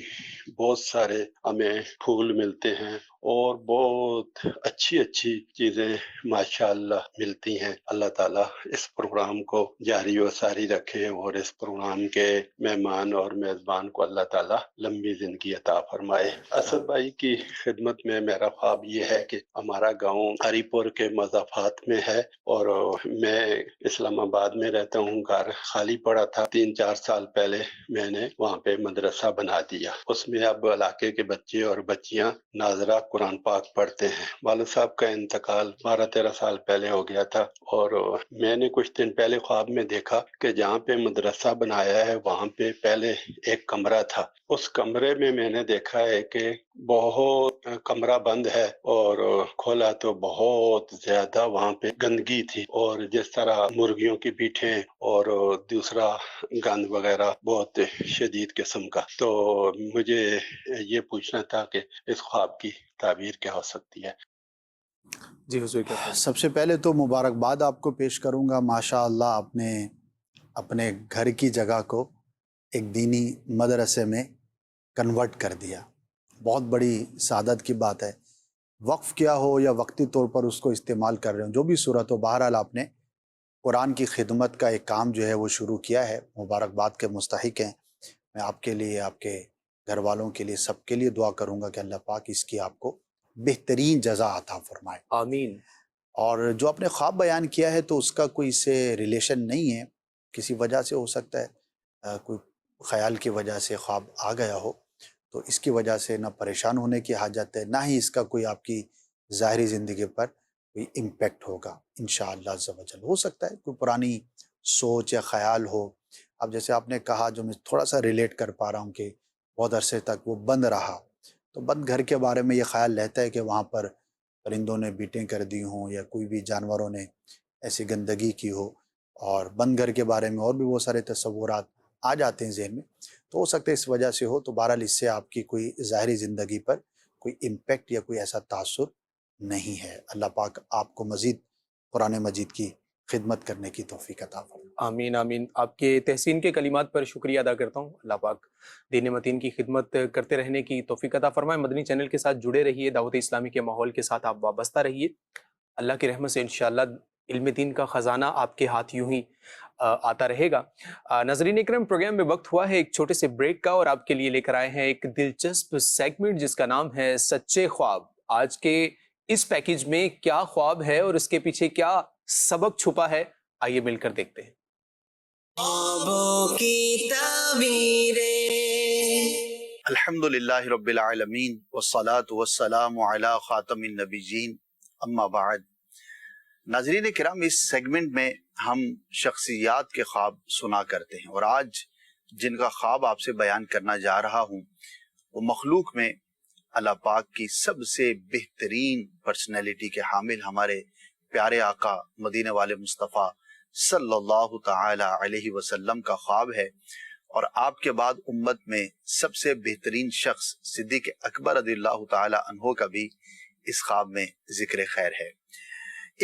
بہت سارے ہمیں پھول ملتے ہیں اور بہت اچھی اچھی چیزیں ماشاءاللہ ملتی ہیں۔ اللہ تعالیٰ اس پروگرام کو جاری و ساری رکھے اور اس پروگرام کے مہمان اور میزبان کو اللہ تعالیٰ لمبی زندگی عطا فرمائے۔ اسد بھائی کی خدمت میں میرا خواب یہ ہے کہ ہمارا گاؤں ہری پور کے مضافات میں ہے اور میں اسلام آباد میں رہتا ہوں۔ گھر خالی پڑا تھا، 3-4 سال پہلے میں نے وہاں پہ مدرسہ بنا دیا۔ اس میں اب علاقے کے بچے اور بچیاں ناظرہ قرآن پاک پڑھتے ہیں۔ والد صاحب کا انتقال 12-13 سال پہلے ہو گیا تھا اور میں نے کچھ دن پہلے خواب میں دیکھا کہ جہاں پہ مدرسہ بنایا ہے وہاں پہ پہلے ایک کمرہ تھا۔ اس کمرے میں نے دیکھا ہے کہ بہت کمرہ بند ہے اور کھولا تو بہت زیادہ وہاں پہ گندگی تھی، اور جس طرح مرغیوں کی پیٹھیں اور دوسرا گند وغیرہ بہت شدید قسم کا۔ تو مجھے یہ پوچھنا تھا کہ اس خواب کی تعبیر کیا ہو سکتی ہے؟ جی حضور کیا فرمائیں؟ سب سے پہلے تو مبارکباد آپ کو پیش کروں گا، ماشاءاللہ آپ نے اپنے گھر کی جگہ کو ایک دینی مدرسے میں کنورٹ کر دیا، بہت بڑی سعادت کی بات ہے۔ وقف کیا ہو یا وقتی طور پر اس کو استعمال کر رہے ہوں، جو بھی صورت ہو، بہرحال آپ نے قرآن کی خدمت کا ایک کام جو ہے وہ شروع کیا ہے، مبارکباد کے مستحق ہیں۔ میں آپ کے لیے، آپ کے گھر والوں کے لیے، سب کے لیے دعا کروں گا کہ اللہ پاک اس کی آپ کو بہترین جزا عطا فرمائے۔ آمین۔ اور جو آپ نے خواب بیان کیا ہے تو اس کا کوئی اس سے ریلیشن نہیں ہے، کسی وجہ سے ہو سکتا ہے کوئی خیال کی وجہ سے خواب آ گیا ہو، تو اس کی وجہ سے نہ پریشان ہونے کی حاجت ہے، نہ ہی اس کا کوئی آپ کی ظاہری زندگی پر کوئی امپیکٹ ہوگا انشاءاللہ عز و جل۔ ہو سکتا ہے کوئی پرانی سوچ یا خیال ہو، اب جیسے آپ نے کہا جو میں تھوڑا سا ریلیٹ کر پا رہا ہوں کہ بہت عرصے تک وہ بند رہا، تو بند گھر کے بارے میں یہ خیال رہتا ہے کہ وہاں پر پرندوں نے بیٹیں کر دی ہوں یا کوئی بھی جانوروں نے ایسی گندگی کی ہو، اور بند گھر کے بارے میں اور بھی بہت سارے تصورات آ جاتے ہیں ذہن میں، تو ہو سکتا ہے اس وجہ سے ہو۔ تو بہرحال اس سے آپ کی کوئی ظاہری زندگی پر کوئی امپیکٹ یا کوئی ایسا تاثر نہیں ہے۔ اللہ پاک آپ کو مزید قرآن مجید کی خدمت کرنے کی توفیق عطا فرمائے۔ آمین آمین۔ آپ کے تحسین کے کلمات پر شکریہ ادا کرتا ہوں۔ اللہ پاک دین متین کی خدمت کرتے رہنے کی توفیق عطا فرمائے۔ مدنی چینل کے ساتھ جڑے رہیے، دعوت اسلامی کے ماحول کے ساتھ آپ وابستہ رہیے۔ اللہ کی رحمت سے انشاءاللہ علم دین کا خزانہ آپ کے ہاتھ یوں ہی آتا رہے گا۔ ناظرین اکرام، پروگرام میں وقت ہوا ہے ایک چھوٹے سے بریک کا، اور آپ کے لیے لے کر آئے ہیں ایک دلچسپ سیگمنٹ جس کا نام ہے سچے خواب۔ آج کے اس پیکیج میں کیا خواب ہے اور اس کے پیچھے کیا سبق چھپا ہے، آئیے مل کر دیکھتے ہیں۔ خوابوں کی تعبیریں۔ الحمدللہ رب العالمین والصلاة والسلام علی خاتم النبیین، اما بعد۔ ناظرین کرام، اس سیگمنٹ میں ہم شخصیات کے خواب سنا کرتے ہیں، اور آج جن کا خواب آپ سے بیان کرنا جا رہا ہوں وہ مخلوق میں اللہ پاک کی سب سے بہترین پرسنالٹی کے حامل ہمارے پیارے آقا مدینے والے مصطفیٰ صلی اللہ تعالی علیہ وسلم کا خواب ہے، اور آپ کے بعد امت میں سب سے بہترین شخص صدیق اکبر رضی اللہ تعالی عنہ کا بھی اس خواب میں ذکر خیر ہے۔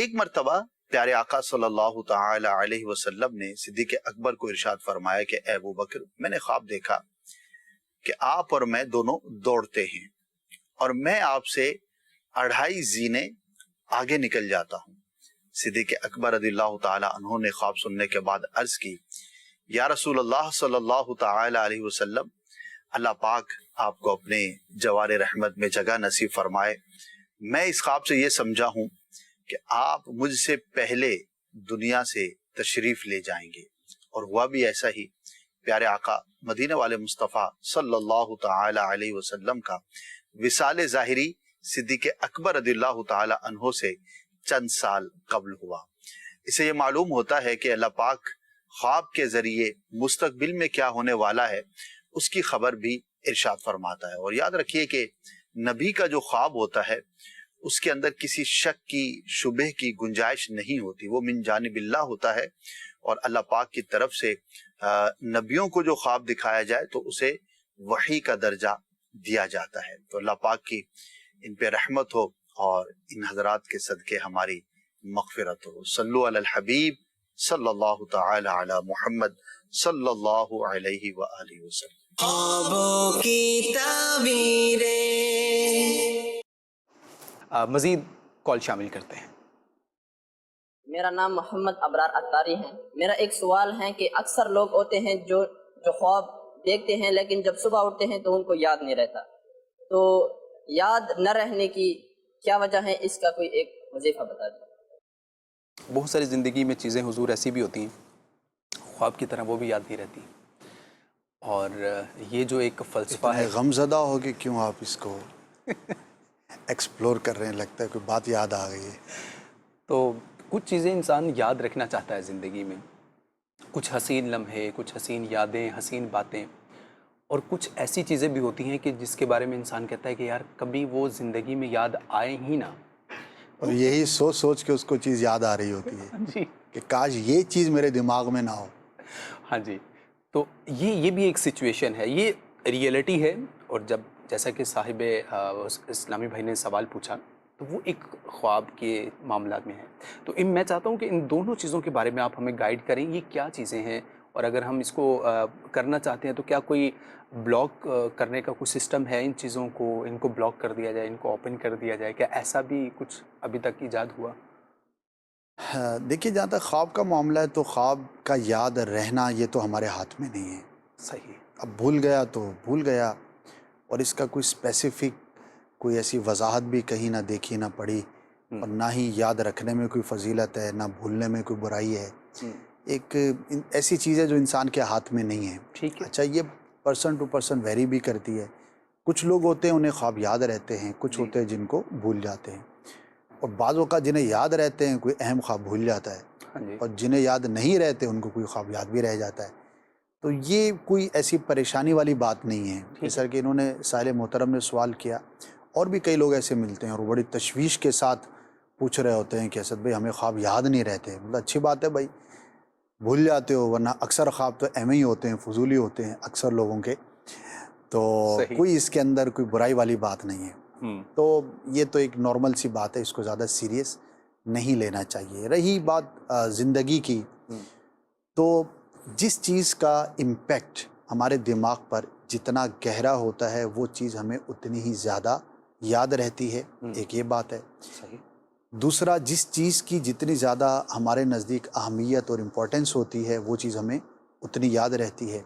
ایک مرتبہ پیارے آقا صلی اللہ تعالی علیہ وسلم نے صدیق اکبر کو ارشاد فرمایا کہ اے ابو بکر، میں نے خواب دیکھا کہ آپ اور میں دونوں دوڑتے ہیں، اور میں آپ سے 2.5 زینے آگے نکل جاتا ہوں۔ صدیق اکبر رضی اللہ تعالی عنہ نے خواب سننے کے بعد عرض کی، یا رسول اللہ صلی اللہ تعالی علیہ وسلم، اللہ پاک آپ کو اپنے جوار رحمت میں جگہ نصیب فرمائے۔ میں اس خواب سے یہ سمجھا ہوں کہ آپ مجھ سے پہلے دنیا سے تشریف لے جائیں گے، اور ہوا بھی ایسا ہی۔ پیارے آقا مدینے والے مصطفیٰ صلی اللہ تعالی علیہ وسلم کا وصال ظاہری صدیق اکبر رضی اللہ تعالی عنہ سے چند سال قبل ہوا۔ اسے یہ معلوم ہوتا ہے کہ اللہ پاک خواب کے ذریعے مستقبل میں کیا ہونے والا ہے اس کی خبر بھی ارشاد فرماتا ہے۔ اور یاد رکھیے کہ نبی کا جو خواب ہوتا ہے اس کے اندر کسی شک کی، شبہ کی گنجائش نہیں ہوتی، وہ من جانب اللہ ہوتا ہے، اور اللہ پاک کی طرف سے نبیوں کو جو خواب دکھایا جائے تو اسے وحی کا درجہ دیا جاتا ہے۔ تو اللہ پاک کی ان پہ رحمت ہو، اور ان حضرات کے صدقے ہماری مغفرت ہو۔ صلو علی الحبیب صلی اللہ تعالی علی محمد صلی اللہ علیہ وآلہ وسلم۔ خوابوں کی تعبیریں۔ مزید کال شامل کرتے ہیں۔ میرا نام محمد ابرار اتاری ہے۔ میرا ایک سوال ہے کہ اکثر لوگ ہوتے ہیں جو خواب دیکھتے ہیں لیکن جب صبح اٹھتے ہیں تو ان کو یاد نہیں رہتا، تو یاد نہ رہنے کی کیا وجہ ہے؟ اس کا کوئی ایک وظیفہ بتا دیں۔ بہت ساری زندگی میں چیزیں حضور ایسی بھی ہوتی ہیں خواب کی طرح وہ بھی یاد نہیں رہتی، اور یہ جو ایک فلسفہ ہے۔ غم زدہ ہو کہ کیوں آپ اس کو ایکسپلور کر رہے ہیں، لگتا ہے کوئی بات یاد آ گئی ہے۔ تو کچھ چیزیں انسان یاد رکھنا چاہتا ہے زندگی میں، کچھ حسین لمحے، کچھ حسین یادیں، حسین باتیں، اور کچھ ایسی چیزیں بھی ہوتی ہیں کہ جس کے بارے میں انسان کہتا ہے کہ یار کبھی وہ زندگی میں یاد آئے ہی نہ، اور یہی سوچ سوچ کے اس کو چیز یاد آ رہی ہوتی ہے جی کہ کاش یہ چیز میرے دماغ میں نہ ہو۔ ہاں جی، تو یہ بھی ایک سچویشن ہے، یہ ریئلٹی ہے۔ اور جب جیسا کہ صاحب اسلامی بھائی نے سوال پوچھا تو وہ ایک خواب کے معاملات میں ہے، تو میں چاہتا ہوں کہ ان دونوں چیزوں کے بارے میں آپ ہمیں گائیڈ کریں، یہ کیا چیزیں ہیں، اور اگر ہم اس کو کرنا چاہتے ہیں تو کیا کوئی بلاک کرنے کا کوئی سسٹم ہے ان چیزوں کو، ان کو بلاک کر دیا جائے، ان کو اوپن کر دیا جائے، کیا ایسا بھی کچھ ابھی تک ایجاد ہوا؟ دیکھیے، جہاں تک خواب کا معاملہ ہے تو خواب کا یاد رہنا یہ تو ہمارے ہاتھ میں نہیں ہے۔ صحیح۔ اب بھول گیا تو بھول گیا، اور اس کا کوئی اسپیسیفک کوئی ایسی وضاحت بھی کہیں نہ دیکھی نہ پڑھی، اور نہ ہی یاد رکھنے میں کوئی فضیلت ہے، نہ بھولنے میں کوئی برائی ہے۔ ایک ایسی چیز ہے جو انسان کے ہاتھ میں نہیں ہے۔ ٹھیک ہے۔ اچھا، یہ پرسن ٹو پرسن ویری بھی کرتی ہے۔ کچھ لوگ ہوتے ہیں انہیں خواب یاد رہتے ہیں، کچھ ہوتے ہیں جن کو بھول جاتے ہیں، اور بعض اوقات جنہیں یاد رہتے ہیں کوئی اہم خواب بھول جاتا ہے، اور جنہیں یاد نہیں رہتے ان کو کوئی خواب یاد بھی رہ جاتا ہے۔ تو یہ کوئی ایسی پریشانی والی بات نہیں ہے، جیسا کہ انہوں نے سائل محترم نے سوال کیا۔ اور بھی کئی لوگ ایسے ملتے ہیں اور بڑی تشویش کے ساتھ پوچھ رہے ہوتے ہیں کہ اسد بھائی ہمیں خواب یاد نہیں رہتے۔ مطلب اچھی بات ہے بھائی، بھول جاتے ہو، ورنہ اکثر خواب تو ایم ہی ہوتے ہیں، فضولی ہوتے ہیں اکثر لوگوں کے، تو کوئی اس کے اندر کوئی برائی والی بات نہیں ہے۔ تو یہ تو ایک نارمل سی بات ہے، اس کو زیادہ سیریس نہیں لینا چاہیے۔ رہی بات زندگی کی، تو جس چیز کا امپیکٹ ہمارے دماغ پر جتنا گہرا ہوتا ہے وہ چیز ہمیں اتنی ہی زیادہ یاد رہتی ہے، ایک یہ بات ہے۔ دوسرا، جس چیز کی جتنی زیادہ ہمارے نزدیک اہمیت اور امپورٹنس ہوتی ہے وہ چیز ہمیں اتنی یاد رہتی ہے۔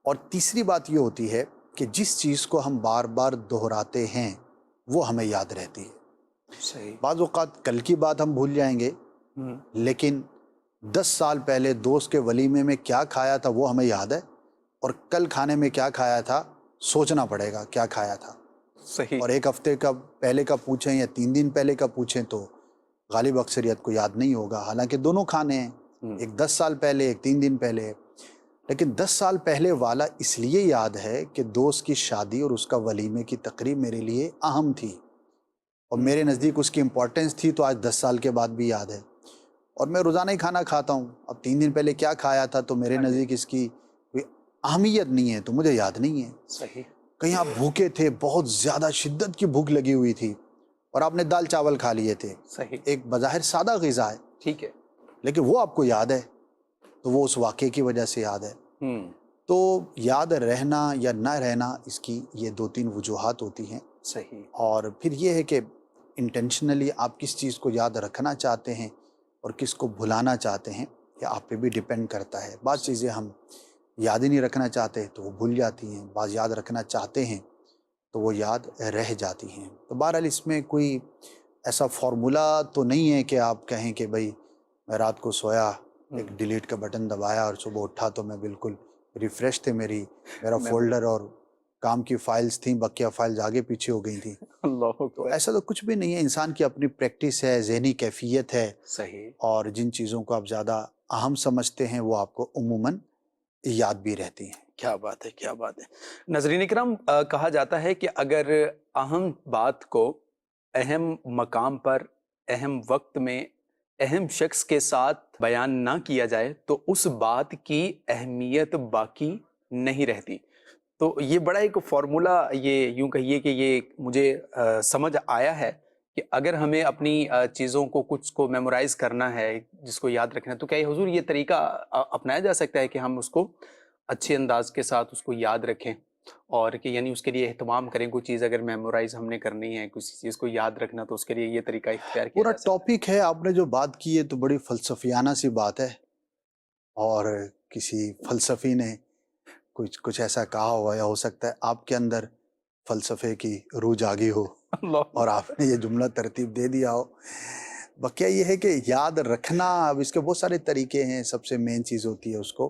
اور تیسری بات یہ ہوتی ہے کہ جس چیز کو ہم بار بار دہراتے ہیں وہ ہمیں یاد رہتی ہے۔ بعض اوقات کل کی بات ہم بھول جائیں گے، لیکن 10 سال پہلے دوست کے ولیمے میں کیا کھایا تھا وہ ہمیں یاد ہے، اور کل کھانے میں کیا کھایا تھا سوچنا پڑے گا کیا کھایا تھا۔ صحیح۔ اور ایک ہفتے کا پہلے کا پوچھیں یا 3 دن پہلے کا پوچھیں تو غالب اکثریت کو یاد نہیں ہوگا، حالانکہ دونوں کھانے ہیں، ایک 10 سال پہلے، ایک 3 دن پہلے، لیکن 10 سال پہلے والا اس لیے یاد ہے کہ دوست کی شادی اور اس کا ولیمے کی تقریب میرے لیے اہم تھی اور میرے نزدیک اس کی امپورٹنس تھی، تو آج 10 سال کے بعد بھی یاد ہے۔ اور میں روزانہ ہی کھانا کھاتا ہوں، اب 3 دن پہلے کیا کھایا تھا تو میرے نزدیک اس کی کوئی اہمیت نہیں ہے، تو مجھے یاد نہیں ہے۔ صحیح۔ کہیں آپ بھوکے تھے، بہت زیادہ شدت کی بھوک لگی ہوئی تھی اور آپ نے دال چاول کھا لیے تھے، صحیح، ایک بظاہر سادہ غذا ہے ٹھیک ہے۔ لیکن وہ آپ کو یاد ہے، تو وہ اس واقعے کی وجہ سے یاد ہے۔ تو یاد رہنا یا نہ رہنا، اس کی یہ 2-3 وجوہات ہوتی ہیں۔ صحیح۔ اور پھر یہ ہے کہ انٹینشنلی آپ کس چیز کو یاد رکھنا چاہتے ہیں اور کس کو بھلانا چاہتے ہیں، یہ آپ پہ بھی ڈیپینڈ کرتا ہے۔ بعض چیزیں ہم یاد ہی نہیں رکھنا چاہتے تو وہ بھول جاتی ہیں، بعض یاد رکھنا چاہتے ہیں تو وہ یاد رہ جاتی ہیں۔ تو بہرحال اس میں کوئی ایسا فارمولا تو نہیں ہے کہ آپ کہیں کہ بھئی میں رات کو سویا، ایک ڈیلیٹ کا بٹن دبایا اور صبح اٹھا تو میں بالکل ریفریش تھے، میرا فولڈر اور کام کی فائلز تھیں، بقیہ فائلز آگے پیچھے ہو گئی تھیں۔ اللہ تو اکبر۔ ایسا تو کچھ بھی نہیں ہے، انسان کی اپنی پریکٹس ہے، ذہنی کیفیت ہے، صحیح۔ اور جن چیزوں کو آپ زیادہ اہم سمجھتے ہیں وہ آپ کو عموماً یاد بھی رہتی ہیں۔ کیا بات ہے، کیا بات ہے۔ ناظرین کرام، کہا جاتا ہے کہ اگر اہم بات کو اہم مقام پر، اہم وقت میں، اہم شخص کے ساتھ بیان نہ کیا جائے تو اس بات کی اہمیت باقی نہیں رہتی۔ تو یہ بڑا ایک فارمولا، یہ یوں کہیے کہ یہ مجھے سمجھ آیا ہے کہ اگر ہمیں اپنی چیزوں کو، کچھ کو میمورائز کرنا ہے، جس کو یاد رکھنا ہے، تو کیا یہ حضور یہ طریقہ اپنایا جا سکتا ہے کہ ہم اس کو اچھے انداز کے ساتھ اس کو یاد رکھیں، اور کہ یعنی اس کے لیے اہتمام کریں؟ کوئی چیز اگر میمورائز ہم نے کرنی ہے، کسی چیز کو یاد رکھنا، تو اس کے لیے یہ طریقہ اختیار کیا پورا جا سکتا ٹاپک ہے، آپ نے جو بات کی ہے تو بڑی فلسفیانہ سی بات ہے، اور کسی فلسفی نے کچھ ایسا کہا ہوا، یا ہو سکتا ہے آپ کے اندر فلسفے کی روح جاگی ہو ہے؟ اللہ اور آپ نے یہ جملہ ترتیب دے دیا ہو۔ بقیہ یہ ہے کہ یاد رکھنا، اب اس کے بہت سارے طریقے ہیں۔ سب سے مین چیز ہوتی ہے اس کو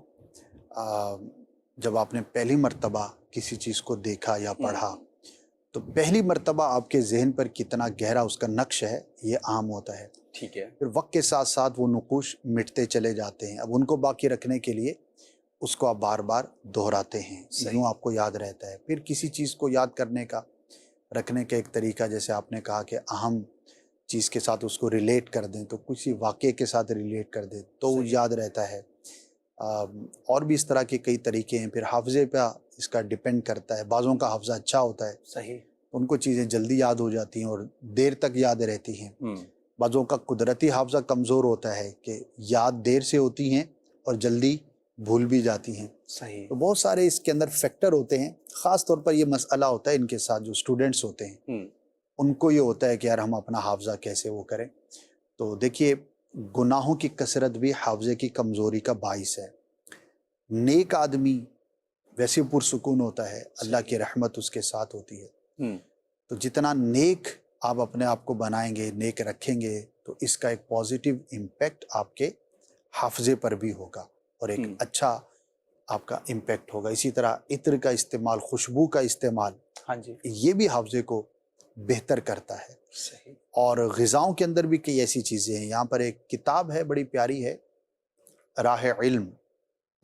جب آپ نے پہلی مرتبہ کسی چیز کو دیکھا یا پڑھا، تو پہلی مرتبہ آپ کے ذہن پر کتنا گہرا اس کا نقش ہے یہ عام ہوتا ہے۔ ٹھیک ہے۔ پھر وقت کے ساتھ ساتھ وہ نقوش مٹتے چلے جاتے ہیں، اب ان کو باقی رکھنے کے لیے اس کو آپ بار بار دہراتے ہیں، یوں آپ کو یاد رہتا ہے۔ پھر کسی چیز کو یاد کرنے کا، رکھنے کا ایک طریقہ، جیسے آپ نے کہا کہ اہم چیز کے ساتھ اس کو ریلیٹ کر دیں، تو کسی واقعے کے ساتھ ریلیٹ کر دیں تو وہ یاد رہتا ہے۔ اور بھی اس طرح کے کئی طریقے ہیں۔ پھر حافظے پہ اس کا ڈیپینڈ کرتا ہے، بعضوں کا حافظہ اچھا ہوتا ہے، صحیح۔ ان کو چیزیں جلدی یاد ہو جاتی ہیں اور دیر تک یاد رہتی ہیں۔ بعضوں کا قدرتی حافظہ کمزور ہوتا ہے کہ یاد دیر سے ہوتی ہیں اور جلدی بھول بھی جاتی ہیں۔ صحیح۔ تو بہت سارے اس کے اندر فیکٹر ہوتے ہیں۔ خاص طور پر یہ مسئلہ ہوتا ہے ان کے ساتھ جو اسٹوڈنٹس ہوتے ہیں، ان کو یہ ہوتا ہے کہ یار ہم اپنا حافظہ کیسے وہ کریں۔ تو دیکھیے، گناہوں کی کثرت بھی حافظے کی کمزوری کا باعث ہے۔ نیک آدمی ویسے پرسکون ہوتا ہے، اللہ کی رحمت اس کے ساتھ ہوتی ہے۔ تو جتنا نیک آپ اپنے آپ کو بنائیں گے، نیک رکھیں گے، تو اس کا ایک پازیٹیو امپیکٹ آپ کے حافظے پر بھی ہوگا اور ایک اچھا آپ کا امپیکٹ ہوگا۔ اسی طرح عطر کا استعمال، خوشبو کا استعمال، ہاں جی، یہ بھی حافظے کو بہتر کرتا ہے۔ صحیح۔ اور غذاؤں کے اندر بھی کئی ایسی چیزیں ہیں۔ یہاں پر ایک کتاب ہے، بڑی پیاری ہے، راہ علم،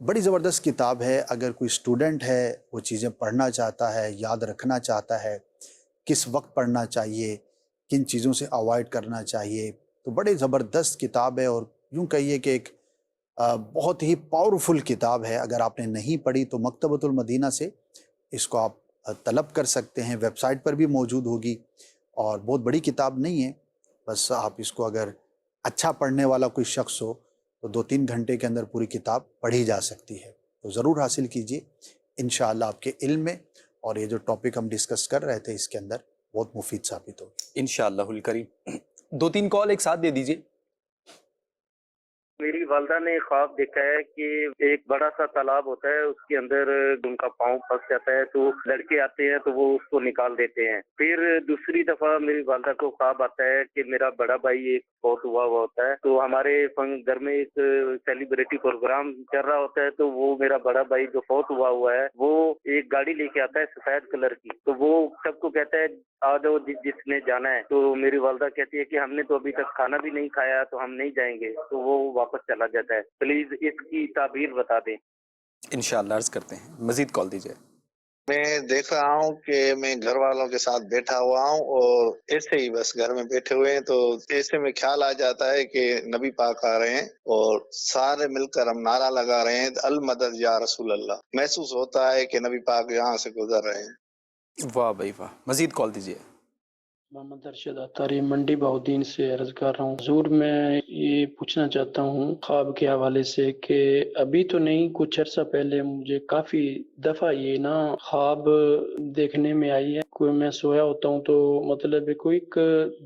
بڑی زبردست کتاب ہے۔ اگر کوئی اسٹوڈنٹ ہے، وہ چیزیں پڑھنا چاہتا ہے، یاد رکھنا چاہتا ہے، کس وقت پڑھنا چاہیے، کن چیزوں سے اوائڈ کرنا چاہیے، تو بڑی زبردست کتاب ہے۔ اور یوں کہیے کہ ایک بہت ہی پاورفل کتاب ہے۔ اگر آپ نے نہیں پڑھی تو مکتبۃ المدینہ سے اس کو آپ طلب کر سکتے ہیں، ویب سائٹ پر بھی موجود ہوگی، اور بہت بڑی کتاب نہیں ہے، بس آپ اس کو اگر اچھا پڑھنے والا کوئی شخص ہو تو 2-3 گھنٹے کے اندر پوری کتاب پڑھی جا سکتی ہے۔ تو ضرور حاصل کیجئے، انشاءاللہ آپ کے علم میں، اور یہ جو ٹاپک ہم ڈسکس کر رہے تھے اس کے اندر بہت مفید ثابت ہوگی۔ انشاءاللہ الکریم۔ 2-3 کال ایک ساتھ دے دیجئے۔ میری والدہ نے خواب دیکھا ہے کہ ایک بڑا سا تالاب ہوتا ہے، اس کے اندر ان کا پاؤں پھنس جاتا ہے تو لڑکے آتے ہیں تو وہ اس کو نکال دیتے ہیں۔ پھر دوسری دفعہ میری والدہ کو خواب آتا ہے کہ میرا بڑا بھائی ایک فوت ہوا ہوتا ہے، تو ہمارے گھر میں ایک سیلیبریٹی پروگرام چل رہا ہوتا ہے، تو وہ میرا بڑا بھائی جو فوت ہوا ہے وہ ایک گاڑی لے کے آتا ہے سفید کلر کی، تو وہ سب کو کہتا ہے آ جاؤ جس نے جانا ہے، تو میری والدہ کہتی ہے کہ ہم نے تو ابھی تک کھانا بھی نہیں کھایا تو ہم نہیں جائیں گے، تو وہ واپس چلا جاتا ہے۔ پلیز اس کی تعبیر بتا دیں۔ انشاءاللہ عرض کرتے ہیں، مزید کال دیجیے۔ میں دیکھ رہا ہوں کہ میں گھر والوں کے ساتھ بیٹھا ہوا ہوں اور ایسے ہی بس گھر میں بیٹھے ہوئے ہیں تو ایسے میں خیال آ جاتا ہے کہ نبی پاک آ رہے ہیں اور سارے مل کر ہم نعرہ لگا رہے ہیں المدد یا رسول اللہ۔ محسوس ہوتا ہے کہ نبی پاک یہاں سے گزر رہے ہیں۔ واہ بھائی واہ، مزید کال دیجیے۔ محمد ارشد عطاری منڈی بہودین سے عرض کر رہا ہوں حضور، میں یہ پوچھنا چاہتا ہوں خواب کے حوالے سے کہ ابھی تو نہیں، کچھ عرصہ پہلے مجھے کافی دفعہ یہ نا خواب دیکھنے میں آئی ہے۔ کوئی میں سویا ہوتا ہوں تو مطلب کوئی ایک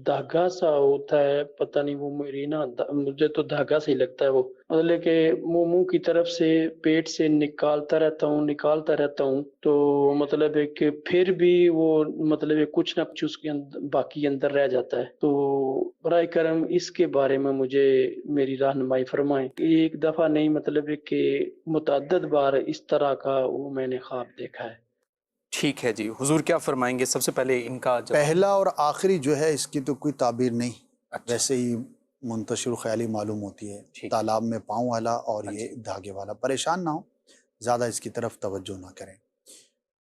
دھاگا سا ہوتا ہے، پتہ نہیں وہ میری نا مجھے تو دھاگا سے ہی لگتا ہے، وہ مطلب کہ منہ کی طرف سے پیٹ سے نکالتا رہتا ہوں تو مطلب ہے کہ پھر بھی وہ مطلب کچھ نہ کچھ اس کے باقی اندر رہ جاتا ہے۔ تو برائے کرم اس کے بارے میں مجھے میری رہنمائی فرمائیں۔ ایک دفعہ نہیں، مطلب ہے کہ متعدد بار اس طرح کا وہ میں نے خواب دیکھا ہے۔ ٹھیک ہے جی، حضور کیا فرمائیں گے؟ سب سے پہلے ان کا جواب۔ پہلا اور آخری جو ہے اس کی تو کوئی تعبیر نہیں، اچھا، ویسے ہی منتشر و خیالی معلوم ہوتی ہے۔ ٹھیک۔ تالاب میں پاؤں والا اور ہاں یہ جی، دھاگے والا، پریشان نہ ہو، زیادہ اس کی طرف توجہ نہ کریں۔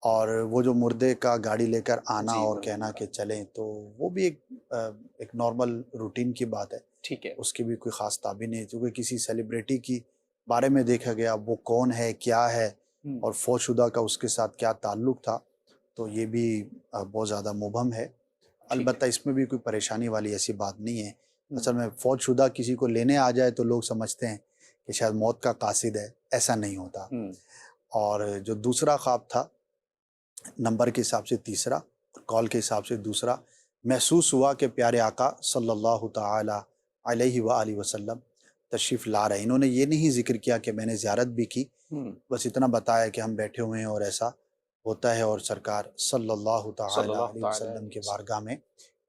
اور وہ جو مردے کا گاڑی لے کر آنا جی اور کہنا کہ چلیں، تو وہ بھی ایک نارمل روٹین کی بات ہے، ٹھیک ہے۔ اس کی بھی کوئی خاص تعبیر نہیں ہے، کیونکہ کسی سیلیبریٹی کی بارے میں دیکھا گیا، وہ کون ہے، کیا ہے اور فوت شدہ کا اس کے ساتھ کیا تعلق تھا، تو یہ بھی بہت زیادہ مبہم ہے۔ البتہ اس میں بھی کوئی پریشانی والی ایسی بات نہیں ہے۔ اصل میں فوت شدہ کسی کو لینے آ جائے تو لوگ سمجھتے ہیں کہ شاید موت کا قاصد ہے، ایسا نہیں ہوتا۔ اور جو دوسرا خواب تھا، نمبر کے حساب سے تیسرا، کال کے حساب سے دوسرا، محسوس ہوا کہ پیارے آقا صلی اللہ تعالی علیہ وآلہ وسلم تشریف لا رہے ہیں۔ انہوں نے یہ نہیں ذکر کیا کہ میں نے زیارت بھی کی، بس اتنا بتایا کہ ہم بیٹھے ہوئے ہیں اور ایسا ہوتا ہے، اور سرکار صلی اللہ تعالی علیہ وسلم کے بارگاہ میں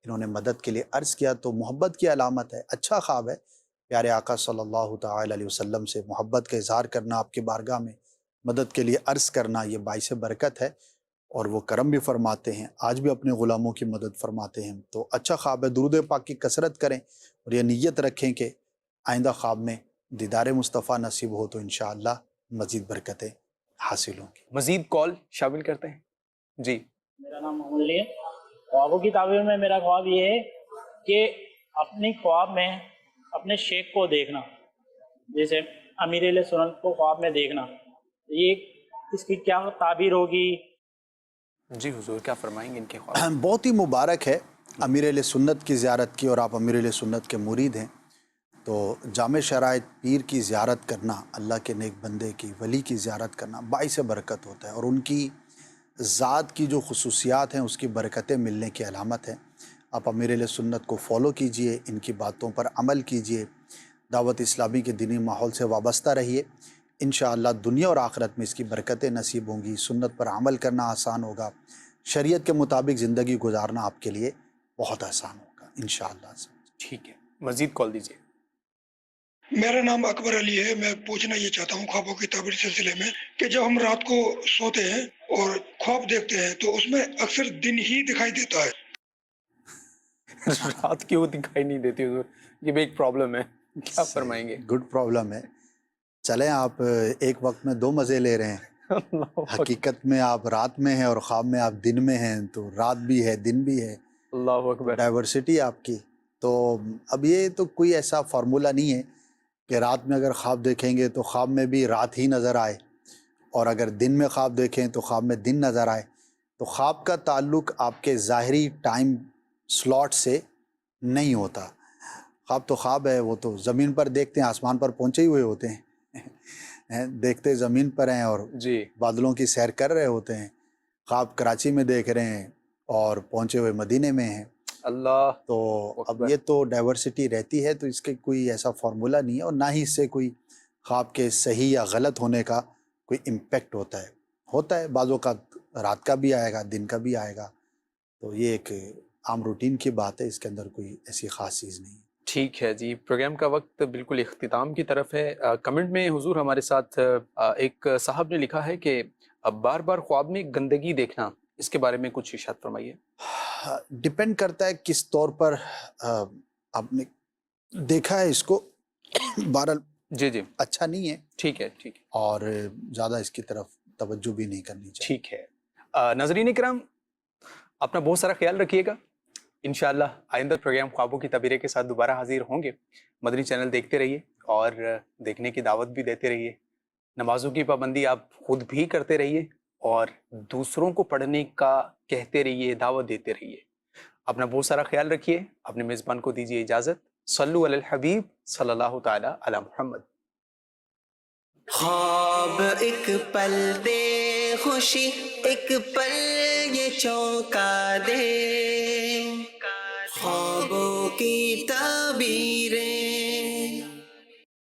انہوں نے مدد کے لیے عرض کیا، تو محبت کی علامت ہے، اچھا خواب ہے۔ پیارے آقا صلی اللہ تعالی علیہ وسلم سے محبت کا اظہار کرنا، آپ کے بارگاہ میں مدد کے لیے عرض کرنا، یہ باعث برکت ہے، اور وہ کرم بھی فرماتے ہیں، آج بھی اپنے غلاموں کی مدد فرماتے ہیں۔ تو اچھا خواب ہے، درود پاک کی کثرت کریں اور یہ نیت رکھیں کہ آئندہ خواب میں دیدار مصطفیٰ نصیب ہو تو انشاءاللہ مزید برکتیں حاصل ہوں گی۔ مزید کال شامل کرتے ہیں جی۔ میرا نام محمد علی ہے۔ خوابوں کی تعبیر میں میرا خواب یہ ہے کہ اپنی خواب میں اپنے شیخ کو دیکھنا، جیسے امیر علیہ سنت کو خواب میں دیکھنا، یہ اس کی کیا تعبیر ہوگی؟ جی حضور کیا فرمائیں گے ان کے خواب؟ بہت ہی مبارک ہے امیر علیہ سنت کی زیارت کی، اور آپ امیر علیہ سنت کے مرید ہیں، تو جامع شرائط پیر کی زیارت کرنا، اللہ کے نیک بندے کی، ولی کی زیارت کرنا باعث برکت ہوتا ہے، اور ان کی ذات کی جو خصوصیات ہیں اس کی برکتیں ملنے کی علامت ہے۔ آپ امیر علیہ سنت کو فالو کیجئے، ان کی باتوں پر عمل کیجئے، دعوت اسلامی کے دینی ماحول سے وابستہ رہیے، انشاءاللہ دنیا اور آخرت میں اس کی برکتیں نصیب ہوں گی، سنت پر عمل کرنا آسان ہوگا، شریعت کے مطابق زندگی گزارنا آپ کے لیے بہت آسان ہوگا انشاءاللہ۔ ٹھیک ہے، مزید کال دیجیے۔ میرا نام اکبر علی ہے۔ میں پوچھنا یہ چاہتا ہوں خوابوں کی تعبیر سلسلے میں کہ جب ہم رات کو سوتے ہیں اور خواب دیکھتے ہیں تو اس میں اکثر دن ہی دکھائی دیتا ہے۔ رات کیوں دکھائی نہیں دیتی حضور؟ یہ بھی ایک پرابلم ہے، کیا فرمائیں گے؟ گڈ پرابلم ہے۔ چلیں آپ ایک وقت میں دو مزے لے رہے ہیں، حقیقت میں آپ رات میں ہیں اور خواب میں آپ دن میں ہیں، تو رات بھی ہے دن بھی ہے، اللہ اکبر، ڈائیورسٹی آپ کی۔ تو اب یہ تو کوئی ایسا فارمولہ نہیں ہے کہ رات میں اگر خواب دیکھیں گے تو خواب میں بھی رات ہی نظر آئے، اور اگر دن میں خواب دیکھیں تو خواب میں دن نظر آئے۔ تو خواب کا تعلق آپ کے ظاہری ٹائم سلاٹ سے نہیں ہوتا۔ خواب تو خواب ہے، وہ تو زمین پر دیکھتے ہیں، آسمان پر پہنچے ہی ہوئے ہوتے ہیں، دیکھتے زمین پر ہیں اور جی بادلوں کی سیر کر رہے ہوتے ہیں۔ خواب کراچی میں دیکھ رہے ہیں اور پہنچے ہوئے مدینے میں ہیں۔ اللہ تو اب یہ تو ڈائیورسٹی رہتی ہے، تو اس کے کوئی ایسا فارمولا نہیں ہے، اور نہ ہی اس سے کوئی خواب کے صحیح یا غلط ہونے کا کوئی امپیکٹ ہوتا ہے بعض اوقات رات کا بھی آئے گا، دن کا بھی آئے گا، تو یہ ایک عام روٹین کی بات ہے، اس کے اندر کوئی ایسی خاص چیز نہیں ہے۔ ٹھیک ہے جی، پروگرام کا وقت بالکل اختتام کی طرف ہے۔ کمنٹ میں حضور ہمارے ساتھ ایک صاحب نے لکھا ہے کہ بار بار خواب میں گندگی دیکھنا، اس کے بارے میں کچھ ارشاد فرمائیے۔ ڈپینڈ کرتا ہے کس طور پر آپ نے دیکھا ہے اس کو، بہرحال جی جی اچھا نہیں ہے، ٹھیک ہے ٹھیک ہے، اور زیادہ اس کی طرف توجہ بھی نہیں کرنی چاہیے۔ ٹھیک ہے۔ ناظرین کرام، اپنا بہت سارا خیال رکھیے گا۔ انشاءاللہ آئندہ پروگرام خوابوں کی تعبیریں کے ساتھ دوبارہ حاضر ہوں گے۔ مدنی چینل دیکھتے رہیے اور دیکھنے کی دعوت بھی دیتے رہیے۔ نمازوں کی پابندی آپ خود بھی کرتے رہیے اور دوسروں کو پڑھنے کا کہتے رہیے، دعوت دیتے رہیے۔ اپنا بہت سارا خیال رکھیے۔ اپنے میزبان کو دیجیے اجازت۔ صلو علی الحبیب صلی اللہ تعالی علی محمد۔ خواب ایک پل دے خوشی، ایک پل یہ چونکا دے، خوابوں کی تعبیریں